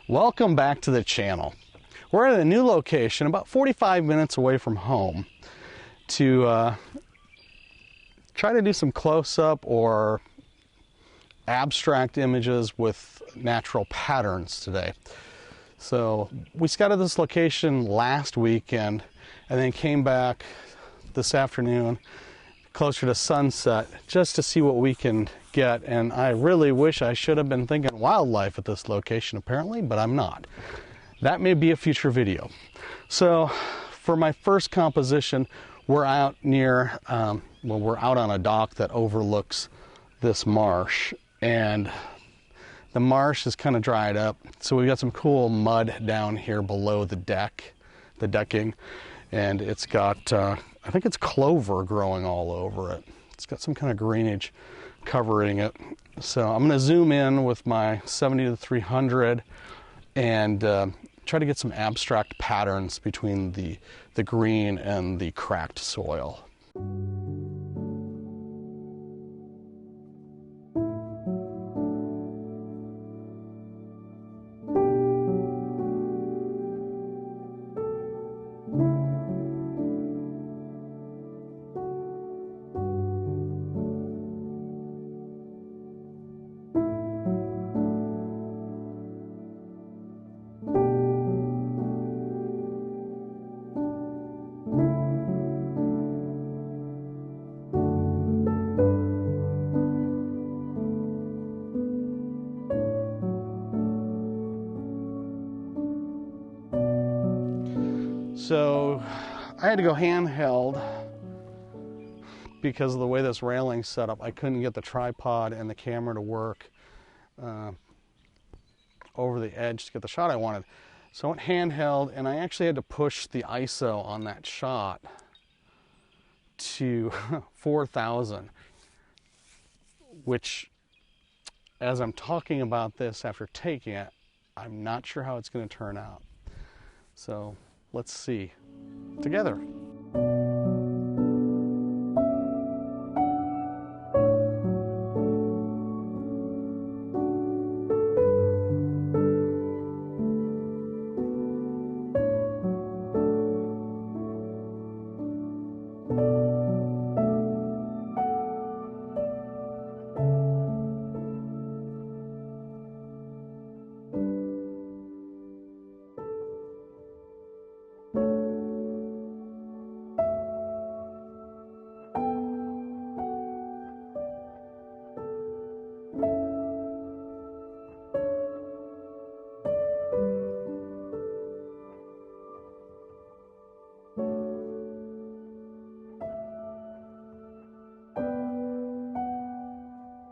Welcome back to the channel. We're at a new location about 45 minutes away from home to try to do some close-up or abstract images with natural patterns today. So we scouted this location last weekend and then came back this afternoon closer to sunset just to see what we can get, and I really wish I should have been thinking wildlife at this location apparently, but I'm not. That may be a future video. So for my first composition, we're out near, we're out on a dock that overlooks this marsh, and the marsh is kind of dried up, so we've got some cool mud down here below the decking, and it's got I think it's clover growing all over it. It's got some kind of greenage covering it. So I'm going to zoom in with my 70-300 and try to get some abstract patterns between the green and the cracked soil. So I had to go handheld because of the way this railing's set up. I couldn't get the tripod and the camera to work over the edge to get the shot I wanted. So I went handheld, and I actually had to push the ISO on that shot to 4,000, which, as I'm talking about this after taking it, I'm not sure how it's going to turn out. So let's see together.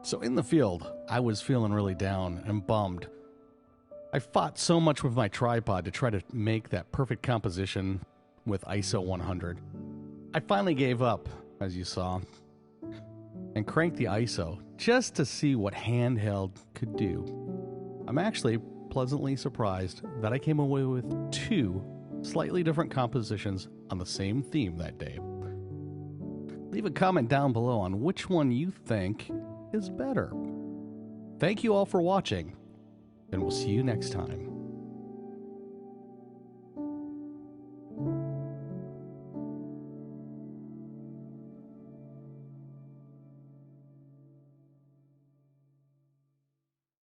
So in the field, I was feeling really down and bummed. I fought so much with my tripod to try to make that perfect composition with ISO 100. I finally gave up, as you saw, and cranked the ISO just to see what handheld could do. I'm actually pleasantly surprised that I came away with two slightly different compositions on the same theme that day. Leave a comment down below on which one you think is better. Thank you all for watching, and we'll see you next time.